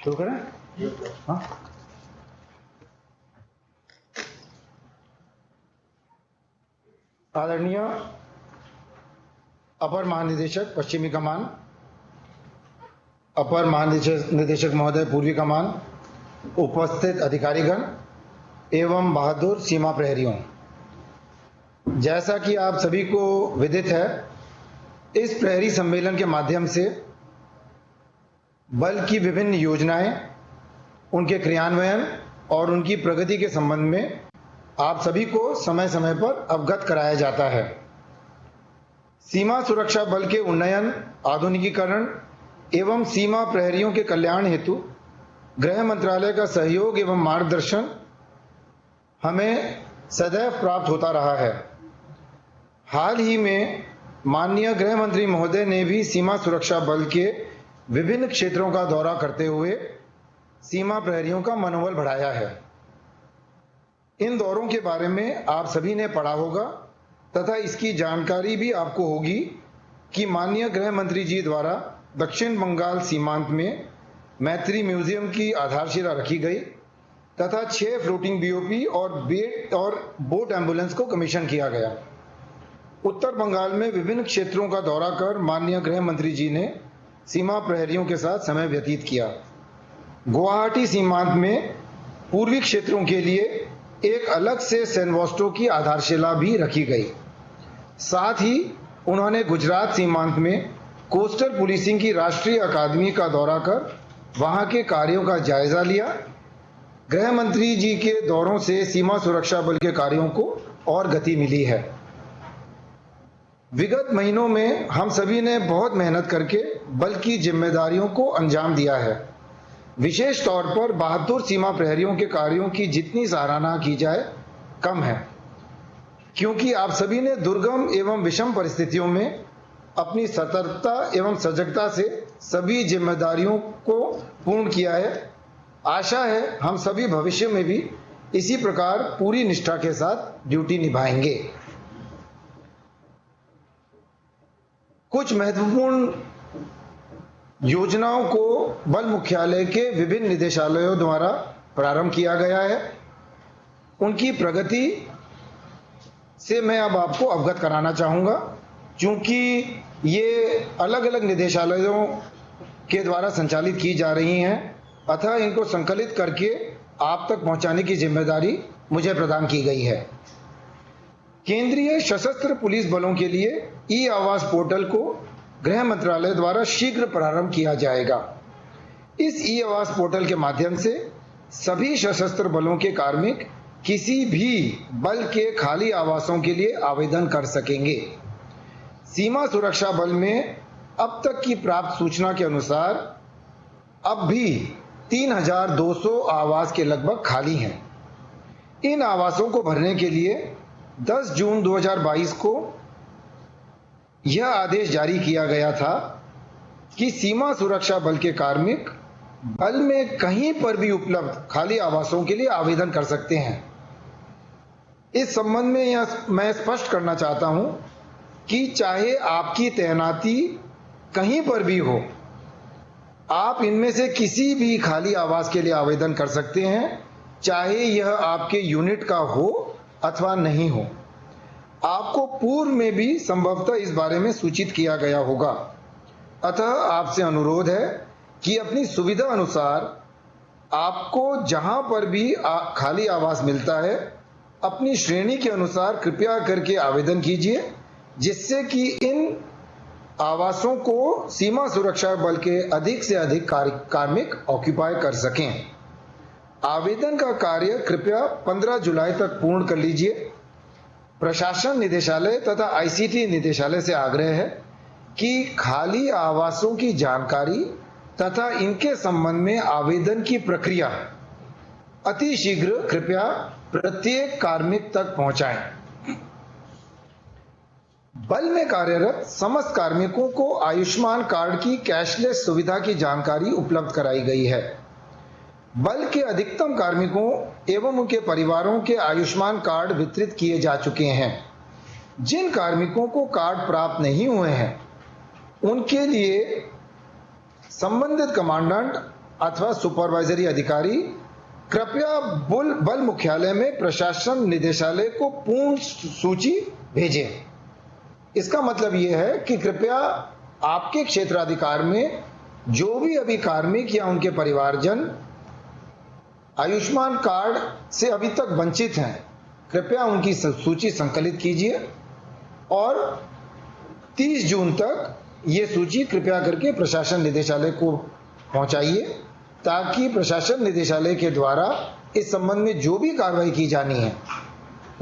शुरू करें? हाँ। आदरणीय अपर महानिदेशक पश्चिमी कमान, अपर महानिदेशक महोदय पूर्वी कमान, उपस्थित अधिकारीगण एवं बहादुर सीमा प्रहरियों, जैसा कि आप सभी को विदित है, इस प्रहरी सम्मेलन के माध्यम से बल की विभिन्न योजनाएं, उनके क्रियान्वयन और उनकी प्रगति के संबंध में आप सभी को समय समय पर अवगत कराया जाता है। सीमा सुरक्षा बल के उन्नयन, आधुनिकीकरण एवं सीमा प्रहरियों के कल्याण हेतु गृह मंत्रालय का सहयोग एवं मार्गदर्शन हमें सदैव प्राप्त होता रहा है। हाल ही में माननीय गृह मंत्री महोदय ने भी सीमा सुरक्षा बल के विभिन्न क्षेत्रों का दौरा करते हुए सीमा प्रहरियों का मनोबल बढ़ाया है। इन दौरों के बारे में आप सभी ने पढ़ा होगा तथा इसकी जानकारी भी आपको होगी कि माननीय गृह मंत्री जी द्वारा दक्षिण बंगाल सीमांत में मैत्री म्यूजियम की आधारशिला रखी गई तथा 6 फ्लोटिंग बीओपी और बोट एम्बुलेंस को कमीशन किया गया। उत्तर बंगाल में विभिन्न क्षेत्रों का दौरा कर माननीय गृह मंत्री जी ने सीमा प्रहरियों के साथ समय व्यतीत किया। गुवाहाटी सीमांत में पूर्वी क्षेत्रों के लिए एक अलग से सेनवॉस्टो की आधारशिला भी रखी गई। साथ ही उन्होंने गुजरात सीमांत में कोस्टल पुलिसिंग की राष्ट्रीय अकादमी का दौरा कर वहां के कार्यों का जायजा लिया। गृह मंत्री जी के दौरों से सीमा सुरक्षा बल के कार्यों को और गति मिली है। विगत महीनों में हम सभी ने बहुत मेहनत करके बल की जिम्मेदारियों को अंजाम दिया है। विशेष तौर पर बहादुर सीमा प्रहरियों के कार्यों की जितनी सराहना की जाए कम है, क्योंकि आप सभी ने दुर्गम एवं विषम परिस्थितियों में अपनी सतर्कता एवं सजगता से सभी जिम्मेदारियों को पूर्ण किया है। आशा है हम सभी भविष्य में भी इसी प्रकार पूरी निष्ठा के साथ ड्यूटी निभाएंगे। कुछ महत्वपूर्ण योजनाओं को बल मुख्यालय के विभिन्न निदेशालयों द्वारा प्रारंभ किया गया है। उनकी प्रगति से मैं अब आपको अवगत कराना चाहूँगा, क्योंकि ये अलग अलग निदेशालयों के द्वारा संचालित की जा रही हैं, अतः इनको संकलित करके आप तक पहुंचाने की जिम्मेदारी मुझे प्रदान की गई है। केंद्रीय सशस्त्र पुलिस बलों के लिए ई आवास पोर्टल को गृह मंत्रालय द्वारा शीघ्र प्रारंभ किया जाएगा। इस ई आवास पोर्टल के माध्यम से सभी सशस्त्र बलों के कार्मिक किसी भी बल के खाली आवासों के लिए आवेदन कर सकेंगे। सीमा सुरक्षा बल में अब तक की प्राप्त सूचना के अनुसार अब भी 3200 आवास के लगभग खाली हैं। इन आवासों को भरने के लिए 10 जून 2022 को यह आदेश जारी किया गया था कि सीमा सुरक्षा बल के कार्मिक बल में कहीं पर भी उपलब्ध खाली आवासों के लिए आवेदन कर सकते हैं। इस संबंध में मैं स्पष्ट करना चाहता हूं कि चाहे आपकी तैनाती कहीं पर भी हो, आप इनमें से किसी भी खाली आवास के लिए आवेदन कर सकते हैं, चाहे यह आपके यूनिट का हो अथवा नहीं हो। आपको पूर्व में भी संभवतः इस बारे में सूचित किया गया होगा। अतः आपसे अनुरोध है कि अपनी सुविधा अनुसार आपको जहां पर भी खाली आवास मिलता है, अपनी श्रेणी के अनुसार कृपया करके आवेदन कीजिए, जिससे कि इन आवासों को सीमा सुरक्षा बल के अधिक से अधिक कार्मिक ऑक्यूपाई कर सकें। आवेदन का कार्य कृपया 15 जुलाई तक पूर्ण कर लीजिए। प्रशासन निदेशालय तथा आईसीटी निदेशालय से आग्रह है कि खाली आवासों की जानकारी तथा इनके संबंध में आवेदन की प्रक्रिया अति शीघ्र कृपया प्रत्येक कार्मिक तक पहुंचाएं। बल में कार्यरत समस्त कार्मिकों को आयुष्मान कार्ड की कैशलेस सुविधा की जानकारी उपलब्ध कराई गई है। बल के अधिकतम कार्मिकों एवं उनके परिवारों के आयुष्मान कार्ड वितरित किए जा चुके हैं। जिन कार्मिकों को कार्ड प्राप्त नहीं हुए हैं, उनके लिए संबंधित कमांडेंट अथवा सुपरवाइजरी अधिकारी कृपया बल मुख्यालय में प्रशासन निदेशालय को पूर्ण सूची भेजें। इसका मतलब यह है कि कृपया आपके क्षेत्राधिकार में जो भी अभी कार्मिक या उनके परिवारजन आयुष्मान कार्ड से अभी तक वंचित हैं, कृपया उनकी सूची संकलित कीजिए और 30 जून तक ये सूची कृपया करके प्रशासन निदेशालय को पहुंचाइए, ताकि प्रशासन निदेशालय के द्वारा इस संबंध में जो भी कार्रवाई की जानी है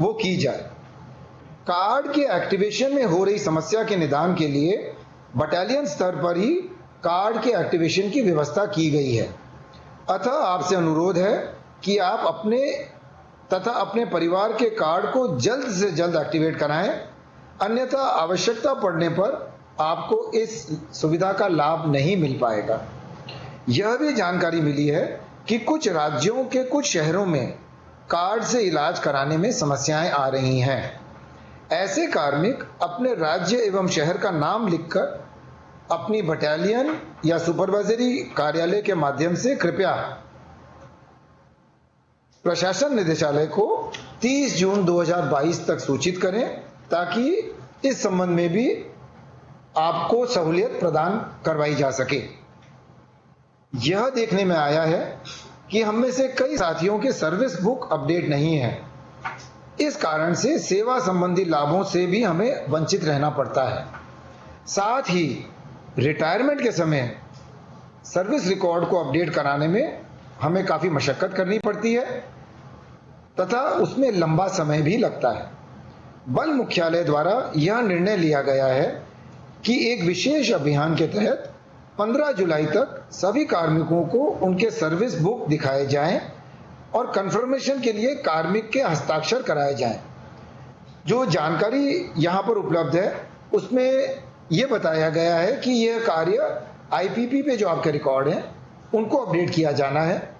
वो की जाए। कार्ड के एक्टिवेशन में हो रही समस्या के निदान के लिए बटालियन स्तर पर ही कार्ड के एक्टिवेशन की व्यवस्था की गई है। अतः आपसे अनुरोध है कि आप अपने तथा अपने परिवार के कार्ड को जल्द से जल्द एक्टिवेट कराएं, अन्यथा आवश्यकता पड़ने पर आपको इस सुविधा का लाभ नहीं मिल पाएगा। यह भी जानकारी मिली है कि कुछ राज्यों के कुछ शहरों में कार्ड से इलाज कराने में समस्याएं आ रही हैं। ऐसे कार्मिक अपने राज्य एवं शहर का नाम लिखकर अपनी बटालियन या सुपरवाइजरी कार्यालय के माध्यम से कृपया प्रशासन निदेशालय को 30 जून 2022 तक सूचित करें, ताकि इस संबंध में भी आपको सहूलियत प्रदान करवाई जा सके। यह देखने में आया है कि हम में से कई साथियों के सर्विस बुक अपडेट नहीं है। इस कारण से सेवा संबंधी लाभों से भी हमें वंचित रहना पड़ता है। साथ ही रिटायरमेंट के समय सर्विस रिकॉर्ड को अपडेट कराने में हमें काफी मशक्कत करनी पड़ती है तथा उसमें लंबा समय भी लगता है। बल मुख्यालय द्वारा यह निर्णय लिया गया है कि एक विशेष अभियान के तहत 15 जुलाई तक सभी कार्मिकों को उनके सर्विस बुक दिखाए जाएं और कंफर्मेशन के लिए कार्मिक के हस्ताक्षर कराए जाएं। जो जानकारी यहाँ पर उपलब्ध है उसमें यह बताया गया है कि यह कार्य आईपीपी पे जो आपके रिकॉर्ड हैं उनको अपडेट किया जाना है।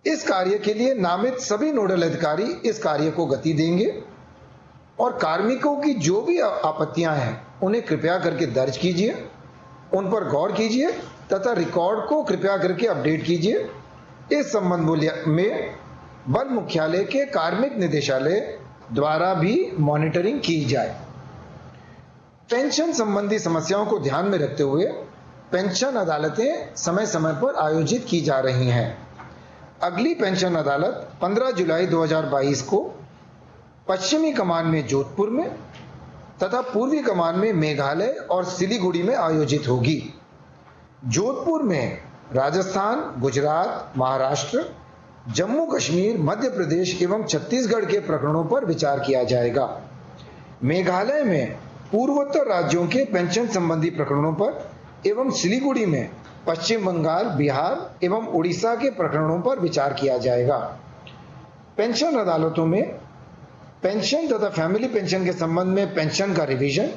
इस कार्य के लिए नामित सभी नोडल अधिकारी इस कार्य को गति देंगे और कार्मिकों की जो भी आपत्तियां हैं उन्हें कृपया करके दर्ज कीजिए, उन पर गौर कीजिए तथा रिकॉर्ड को कृपया करके अपडेट कीजिए। इस संबंध में बल मुख्यालय के कार्मिक निदेशालय द्वारा भी मॉनिटरिंग की जाए। पेंशन संबंधी समस्याओं को ध्यान में रखते हुए पेंशन अदालतें समय समय पर आयोजित की जा रही हैं। अगली पेंशन अदालत 15 जुलाई 2022 को पश्चिमी कमान में जोधपुर में तथा पूर्वी कमान में मेघालय और सिलीगुड़ी में आयोजित होगी। जोधपुर में राजस्थान, गुजरात, महाराष्ट्र, जम्मू कश्मीर, मध्य प्रदेश एवं छत्तीसगढ़ के प्रकरणों पर विचार किया जाएगा। मेघालय में पूर्वोत्तर राज्यों के पेंशन संबंधी प्रकरणों पर एवं सिलीगुड़ी में पश्चिम बंगाल, बिहार एवं उड़ीसा के प्रकरणों पर विचार किया जाएगा। पेंशन अदालतों में पेंशन तथा फैमिली पेंशन के संबंध में पेंशन का रिवीजन,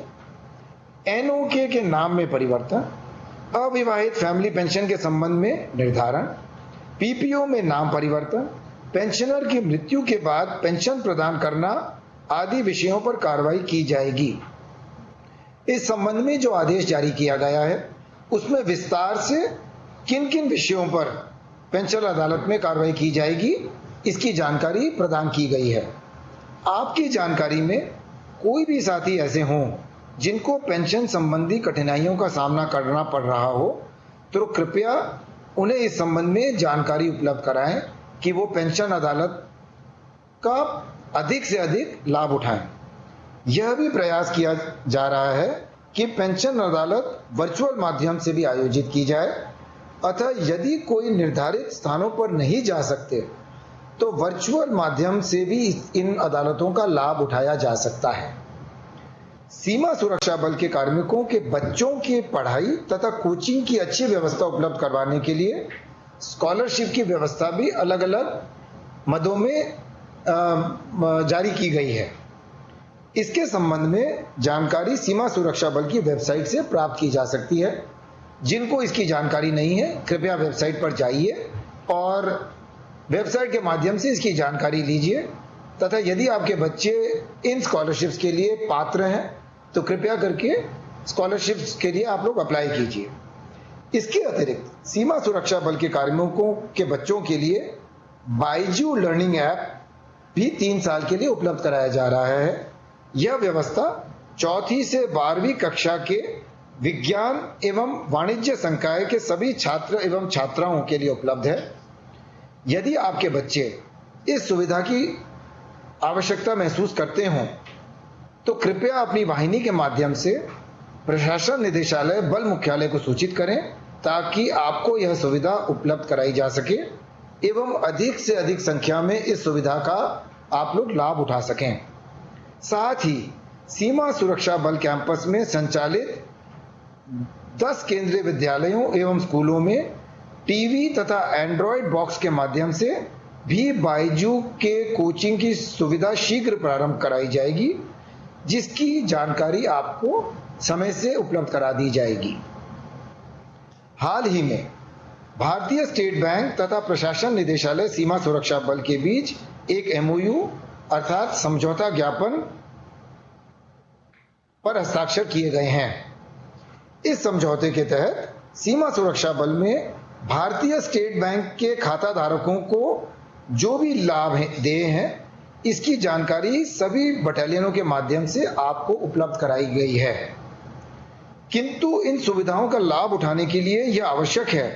एनओके के नाम में परिवर्तन, अविवाहित फैमिली पेंशन के संबंध में निर्धारण, पीपीओ में नाम परिवर्तन, पेंशनर की मृत्यु के बाद पेंशन प्रदान करना आदि विषयों पर कार्रवाई की जाएगी। इस संबंध में जो आदेश जारी किया गया है उसमें विस्तार से किन किन विषयों पर पेंशन अदालत में कार्रवाई की जाएगी इसकी जानकारी प्रदान की गई है। आपकी जानकारी में कोई भी साथी ऐसे हों जिनको पेंशन संबंधी कठिनाइयों का सामना करना पड़ रहा हो तो कृपया उन्हें इस संबंध में जानकारी उपलब्ध कराएं कि वो पेंशन अदालत का अधिक से अधिक लाभ उठाएं। यह भी प्रयास किया जा रहा है कि पेंशन अदालत वर्चुअल माध्यम से भी आयोजित की जाए, अतः यदि कोई निर्धारित स्थानों पर नहीं जा सकते तो वर्चुअल माध्यम से भी इन अदालतों का लाभ उठाया जा सकता है। सीमा सुरक्षा बल के कार्मिकों के बच्चों की पढ़ाई तथा कोचिंग की अच्छी व्यवस्था उपलब्ध करवाने के लिए स्कॉलरशिप की व्यवस्था भी अलग अलग मदों में जारी की गई है। इसके संबंध में जानकारी सीमा सुरक्षा बल की वेबसाइट से प्राप्त की जा सकती है। जिनको इसकी जानकारी नहीं है कृपया वेबसाइट पर जाइए और वेबसाइट के माध्यम से इसकी जानकारी लीजिए तथा यदि आपके बच्चे इन स्कॉलरशिप्स के लिए पात्र हैं तो कृपया करके स्कॉलरशिप्स के लिए आप लोग अप्लाई कीजिए। इसके अतिरिक्त सीमा सुरक्षा बल के कार्मिकों के बच्चों के लिए बाइजू लर्निंग ऐप भी 3 साल के लिए उपलब्ध कराया जा रहा है। यह व्यवस्था 4वीं से 12वीं कक्षा के विज्ञान एवं वाणिज्य संकाय के सभी छात्र एवं छात्राओं के लिए उपलब्ध है। यदि आपके बच्चे इस सुविधा की आवश्यकता महसूस करते हों तो कृपया अपनी वाहिनी के माध्यम से प्रशासन निदेशालय बल मुख्यालय को सूचित करें ताकि आपको यह सुविधा उपलब्ध कराई जा सके एवं अधिक से अधिक संख्या में इस सुविधा का आप लोग लाभ उठा सकें। साथ ही सीमा सुरक्षा बल कैंपस में संचालित 10 केंद्रीय विद्यालयों एवं स्कूलों में टीवी तथा एंड्रॉयड बॉक्स के माध्यम से भी बाइजू के कोचिंग की सुविधा शीघ्र प्रारंभ कराई जाएगी, जिसकी जानकारी आपको समय से उपलब्ध करा दी जाएगी। हाल ही में भारतीय स्टेट बैंक तथा प्रशासन निदेशालय सीमा सुरक्षा बल के बीच एक MOU अर्थात समझौता ज्ञापन पर हस्ताक्षर किए गए हैं। इस समझौते के तहत सीमा सुरक्षा बल में भारतीय स्टेट बैंक के खाता धारकों को जो भी लाभ देय हैं, इसकी जानकारी सभी बटालियनों के माध्यम से आपको उपलब्ध कराई गई है। किंतु इन सुविधाओं का लाभ उठाने के लिए यह आवश्यक है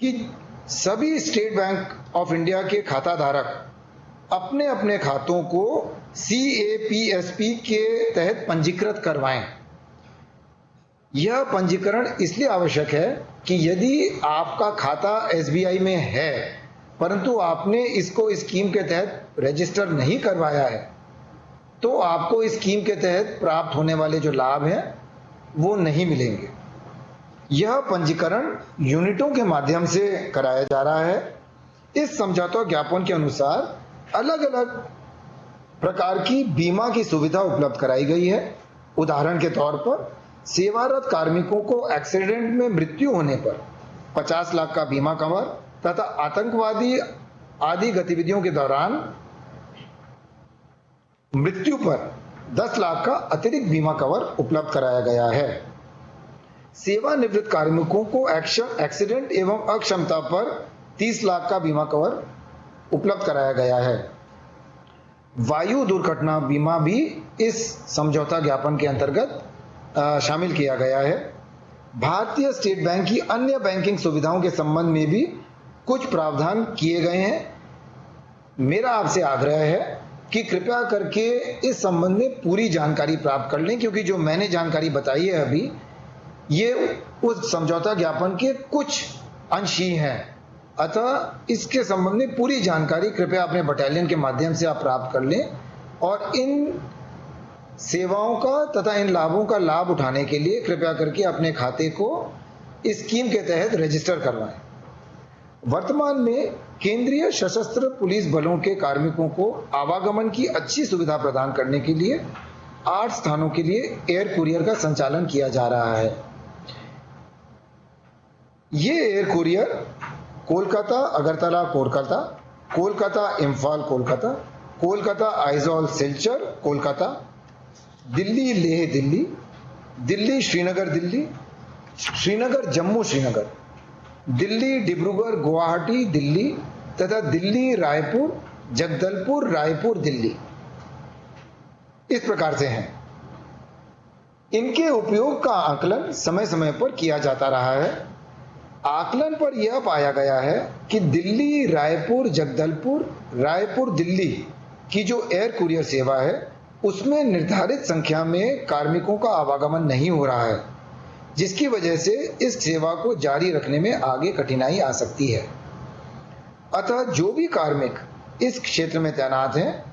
कि सभी स्टेट बैंक ऑफ इंडिया के खाता धारक अपने अपने खातों को CAPSP के तहत पंजीकृत करवाएं। यह पंजीकरण इसलिए आवश्यक है कि यदि आपका खाता SBI में है परंतु आपने इसको इस स्कीम के तहत रजिस्टर नहीं करवाया है तो आपको इस स्कीम के तहत प्राप्त होने वाले जो लाभ हैं वो नहीं मिलेंगे। यह पंजीकरण यूनिटों के माध्यम से कराया जा रहा है। इस समझौता ज्ञापन के अनुसार अलग अलग प्रकार की बीमा की सुविधा उपलब्ध कराई गई है। उदाहरण के तौर पर सेवारत कार्मिकों को एक्सीडेंट में मृत्यु होने पर 50 लाख का बीमा कवर तथा आतंकवादी आदि गतिविधियों के दौरान मृत्यु पर 10 लाख का अतिरिक्त बीमा कवर उपलब्ध कराया गया है। सेवानिवृत्त कार्मिकों को एक्सीडेंट एवं अक्षमता पर 30 लाख का बीमा कवर उपलब्ध कराया गया है। वायु दुर्घटना बीमा भी इस समझौता ज्ञापन के अंतर्गत शामिल किया गया है। भारतीय स्टेट बैंक की अन्य बैंकिंग सुविधाओं के संबंध में भी कुछ प्रावधान किए गए हैं। मेरा आपसे आग्रह है कि कृपया करके इस संबंध में पूरी जानकारी प्राप्त कर लें, क्योंकि जो मैंने जानकारी बताई है अभी ये उस समझौता ज्ञापन के कुछ अंश ही हैं। अतः इसके संबंध में पूरी जानकारी कृपया अपने बटालियन के माध्यम से आप प्राप्त कर लें और इन सेवाओं का तथा इन लाभों का लाभ उठाने के लिए कृपया करके अपने खाते को इस स्कीम के तहत रजिस्टर करवाएं। वर्तमान में केंद्रीय सशस्त्र पुलिस बलों के कार्मिकों को आवागमन की अच्छी सुविधा प्रदान करने के लिए 8 स्थानों के लिए एयर कुरियर का संचालन किया जा रहा है। ये एयर कुरियर कोलकाता अगरतला कोलकाता, कोलकाता इम्फाल कोलकाता, कोलकाता आइजॉल सिलचर कोलकाता, दिल्ली लेह दिल्ली, दिल्ली श्रीनगर दिल्ली, श्रीनगर जम्मू श्रीनगर, दिल्ली डिब्रूगढ़ गुवाहाटी दिल्ली तथा दिल्ली रायपुर जगदलपुर रायपुर दिल्ली इस प्रकार से हैं। इनके उपयोग का आकलन समय समय पर किया जाता रहा है। आकलन पर यह पाया गया है कि दिल्ली रायपुर जगदलपुर रायपुर दिल्ली की जो एयर कुरियर सेवा है उसमें निर्धारित संख्या में कार्मिकों का आवागमन नहीं हो रहा है, जिसकी वजह से इस सेवा को जारी रखने में आगे कठिनाई आ सकती है। अतः जो भी कार्मिक इस क्षेत्र में तैनात हैं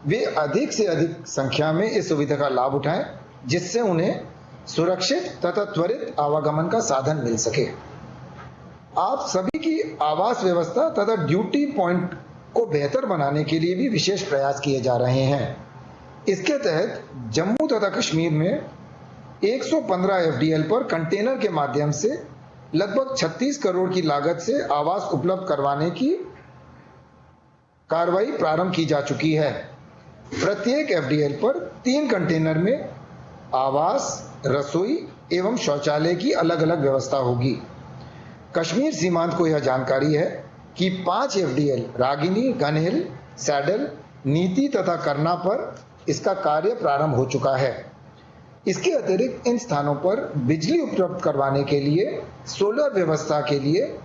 वे अधिक से अधिक संख्या में इस सुविधा का लाभ उठाएं, जिससे उन्हें सुरक्षित तथा त्वरित आवागमन का साधन मिल सके। आप सभी की आवास व्यवस्था तथा ड्यूटी पॉइंट को बेहतर बनाने के लिए भी विशेष प्रयास किए जा रहे हैं। इसके तहत जम्मू तथा कश्मीर में 115 FDL पर कंटेनर के माध्यम से लगभग 36 करोड़ की लागत से आवास उपलब्ध करवाने की कार्रवाई प्रारंभ की जा चुकी है। प्रत्येक FDL पर 3 कंटेनर में आवास, रसोई एवं शौचालय की अलग अलग व्यवस्था होगी। कश्मीर सीमांत को यह जानकारी है कि 5 एफडीएल रागिनी, गनहिल, सैडल, नीति तथा करना पर इसका कार्य प्रारंभ हो चुका है। इसके अतिरिक्त इन स्थानों पर बिजली उपलब्ध करवाने के लिए सोलर व्यवस्था के लिए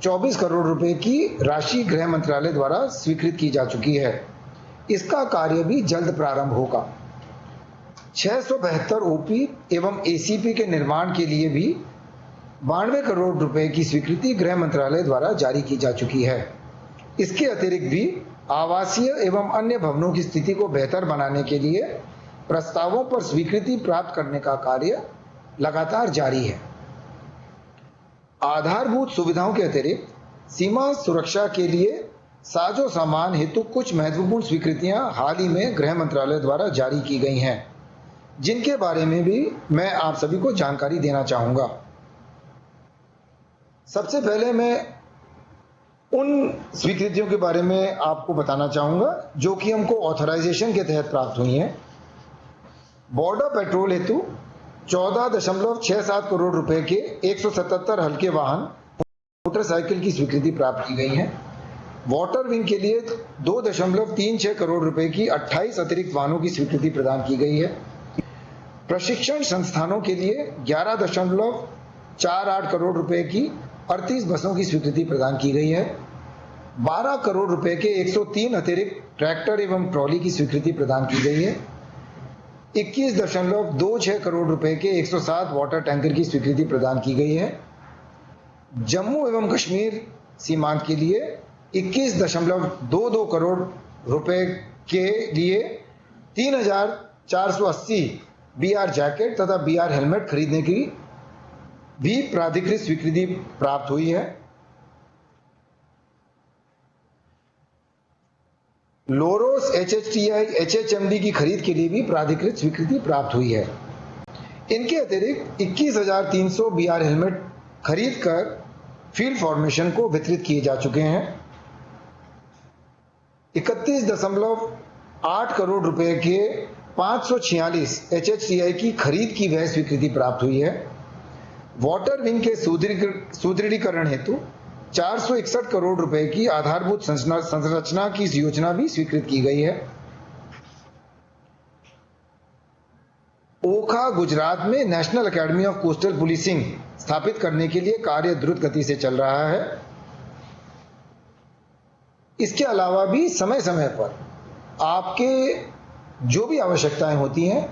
24 करोड़ रुपए की राशि गृह मंत्रालय द्वारा स्वीकृत की जा चुकी है। इसका कार्य भी जल्द प्रारंभ होगा। 672 ओपी एवं एसीपी के निर्माण के लिए भी 92 करोड़ रुपए की स्वीकृति गृह मंत्रालय द्वारा जारी की जा चुकी है। इसके अतिरिक्त भी आवासीय एवं अन्य भवनों की स्थिति को बेहतर बनाने के लिए प्रस्तावों पर स्वीकृति प्राप्त करने का कार्य लगातार जारी है। आधारभूत सुविधाओं के अतिरिक्त सीमा सुरक्षा के लिए साजो सामान हेतु कुछ महत्वपूर्ण स्वीकृतियां हाल ही में गृह मंत्रालय द्वारा जारी की गई हैं, जिनके बारे में भी मैं आप सभी को जानकारी देना चाहूंगा। सबसे पहले मैं उन स्वीकृतियों के बारे में आपको बताना चाहूंगा जो कि हमको ऑथराइजेशन के तहत प्राप्त हुई हैं। बॉर्डर पेट्रोल हेतु 14.67 करोड़ रुपए के 177 हल्के वाहन मोटरसाइकिल की स्वीकृति प्राप्त की गई है। वाटर विंग के लिए 2.36 करोड़ रुपए की 28 अतिरिक्त वाहनों की स्वीकृति प्रदान की गई है। प्रशिक्षण संस्थानों के लिए 11.48 करोड़ रुपए की 38 बसों की स्वीकृति प्रदान की गई है। 12 करोड़ रुपए के 103 अतिरिक्त ट्रैक्टर एवं ट्रॉली की स्वीकृति प्रदान की गई है। 21.26 करोड़ रुपए के 107 वाटर टैंकर की स्वीकृति प्रदान की गई है। जम्मू एवं कश्मीर सीमांत के लिए 21.22 करोड़ रुपए के लिए 3,480 बीआर जैकेट तथा बीआर हेलमेट खरीदने की भी प्राधिकृत स्वीकृति प्राप्त हुई है। लोरोस एचएचटीआई एचएचएमडी की खरीद के लिए भी प्राधिकृत स्वीकृति प्राप्त हुई है। इनके अतिरिक्त 21,300 बीआर हेलमेट खरीद कर फील्ड फॉर्मेशन को वितरित किए जा चुके हैं। 31.8 करोड़ रुपए के 546 एचएचटीआई की खरीद की वह स्वीकृति प्राप्त हुई है। वाटर विंग के सुदृढ़ीकरण हेतु 461 करोड़ रुपए की आधारभूत संरचना की योजना भी स्वीकृत की गई है। ओखा गुजरात में national academy of coastal policing स्थापित करने के लिए कार्य द्रुत गति से चल रहा है। इसके अलावा भी समय समय पर आपके जो भी आवश्यकताएं होती हैं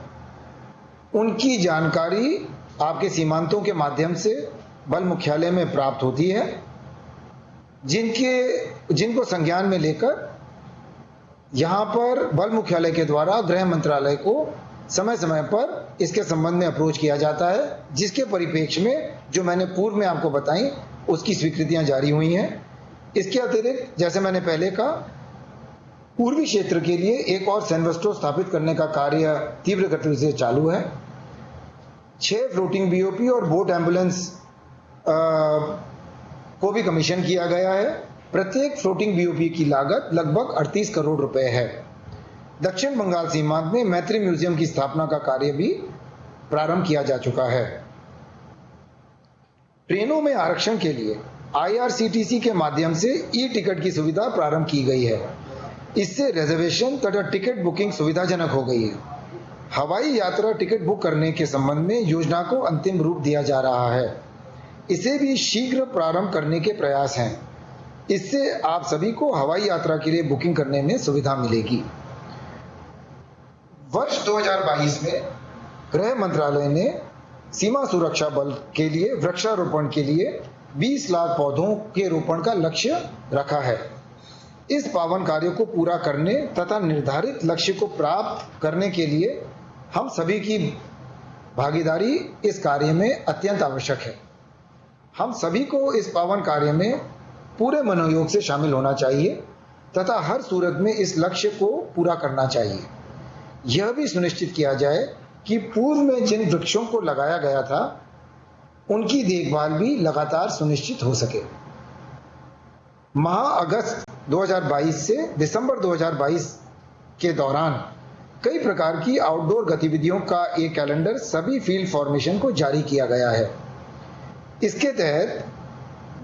उनकी जानकारी आपके सीमांतों के माध्यम से बल मुख्यालय में प्राप्त होती है, जिनको संज्ञान में लेकर यहां पर बल मुख्यालय के द्वारा गृह मंत्रालय को समय समय पर इसके संबंध में अप्रोच किया जाता है, जिसके परिप्रेक्ष्य में जो मैंने पूर्व में आपको बताई उसकी स्वीकृतियां जारी हुई हैं। इसके अतिरिक्त जैसे मैंने पहले कहा, पूर्वी क्षेत्र के लिए एक और सेनवेस्टो स्थापित करने का कार्य तीव्र गति से चालू है। 6 फ्लोटिंग बीओपी और बोट एम्बुलेंस को भी कमीशन किया गया है। प्रत्येक फ्लोटिंग बीओपी की लागत लगभग 38 करोड़ रुपए है। दक्षिण बंगाल सीमांत में मैत्री म्यूजियम की स्थापना का कार्य भी प्रारंभ किया जा चुका है। ट्रेनों में आरक्षण के लिए आईआरसीटीसी के माध्यम से ई टिकट की सुविधा प्रारंभ की गई है। इससे रिजर्वेशन तथा टिकट बुकिंग सुविधाजनक हो गई है। हवाई यात्रा टिकट बुक करने के संबंध में योजना को अंतिम रूप दिया जा रहा है। इसे भी शीघ्र प्रारंभ करने के प्रयास हैं। इससे आप सभी को हवाई यात्रा के लिए बुकिंग करने में सुविधा मिलेगी। वर्ष 2022 में गृह मंत्रालय ने सीमा सुरक्षा बल के लिए वृक्षारोपण के लिए 20 लाख पौधों के रोपण का लक्ष्य रखा है। इस पावन कार्य को पूरा करने तथा निर्धारित लक्ष्य को प्राप्त करने के लिए हम सभी की भागीदारी इस कार्य में अत्यंत आवश्यक है। हम सभी को इस पावन कार्य में पूरे मनोयोग से शामिल होना चाहिए तथा हर सूरत में इस लक्ष्य को पूरा करना चाहिए। यह भी सुनिश्चित किया जाए कि पूर्व में जिन वृक्षों को लगाया गया था उनकी देखभाल भी लगातार सुनिश्चित हो सके। माह अगस्त 2022 से दिसंबर 2022 के दौरान कई प्रकार की आउटडोर गतिविधियों का एक कैलेंडर सभी फील्ड फॉर्मेशन को जारी किया गया है। इसके तहत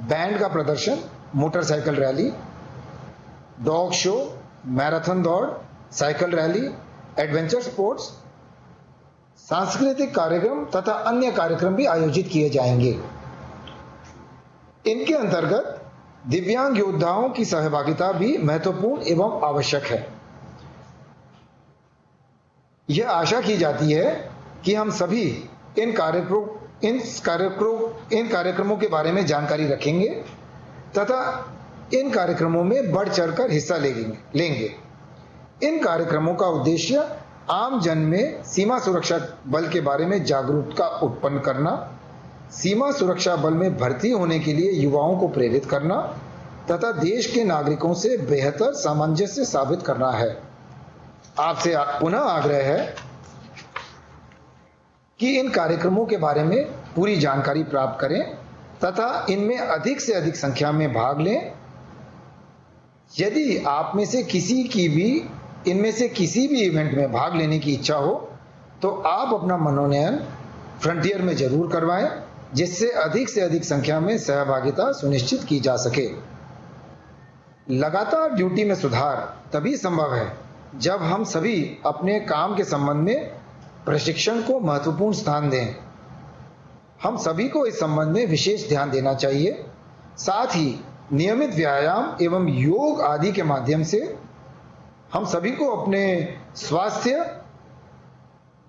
बैंड का प्रदर्शन, motorcycle rally, dog show, marathon दौड़, साइकिल रैली, एडवेंचर स्पोर्ट्स, सांस्कृतिक कार्यक्रम तथा अन्य कार्यक्रम भी आयोजित किए जाएंगे। इनके अंतर्गत दिव्यांग योद्धाओं की सहभागिता भी महत्वपूर्ण एवं आवश्यक है। यह आशा की जाती है कि हम सभी इन कार्यक्रमों के बारे में जानकारी रखेंगे तथा इन कार्यक्रमों में बढ़ चढ़कर हिस्सा लेंगे। इन कार्यक्रमों का उद्देश्य आम जन में सीमा सुरक्षा बल के बारे में जागरूकता उत्पन्न करना, सीमा सुरक्षा बल में भर्ती होने के लिए युवाओं को प्रेरित करना तथा देश के नागरिकों से बेहतर सामंजस्य साबित करना है। आपसे पुनः आग्रह है कि इन कार्यक्रमों के बारे में पूरी जानकारी प्राप्त करें तथा इनमें अधिक से अधिक संख्या में भाग लें। यदि आप में से इनमें से किसी भी इवेंट में भाग लेने की इच्छा हो तो आप अपना मनोनयन फ्रंटियर में जरूर करवाएं, जिससे अधिक से अधिक संख्या में सहभागिता सुनिश्चित की जा सके। लगातार ड्यूटी में सुधार तभी संभव है जब हम सभी अपने काम के संबंध में प्रशिक्षण को महत्वपूर्ण स्थान दें। हम सभी को इस संबंध में विशेष ध्यान देना चाहिए। साथ ही नियमित व्यायाम एवं योग आदि के माध्यम से हम सभी को अपने स्वास्थ्य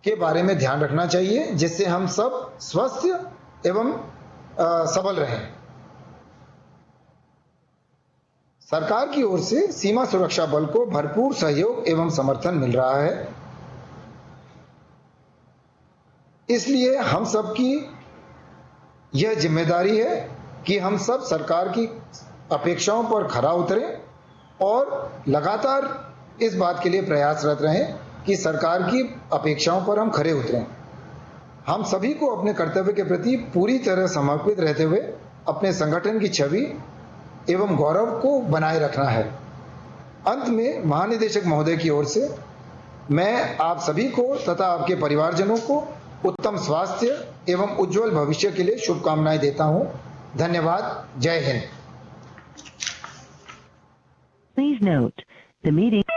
के बारे में ध्यान रखना चाहिए, जिससे हम सब स्वस्थ एवं सबल रहें। सरकार की ओर से सीमा सुरक्षा बल को भरपूर सहयोग एवं समर्थन मिल रहा है। इसलिए हम सब की यह जिम्मेदारी है कि हम सब सरकार की अपेक्षाओं पर खरा उतरें और लगातार इस बात के लिए प्रयासरत रहें कि सरकार की अपेक्षाओं पर हम खरे उतरें। हम सभी को अपने कर्तव्य के प्रति पूरी तरह समर्पित रहते हुए अपने संगठन की छवि एवं गौरव को बनाए रखना है। अंत में महानिदेशक महोदय की ओर से मैं आप सभी को तथा आपके परिवारजनों को उत्तम स्वास्थ्य एवं उज्जवल भविष्य के लिए शुभकामनाएं देता हूं। धन्यवाद। जय Hind. Please note, the meeting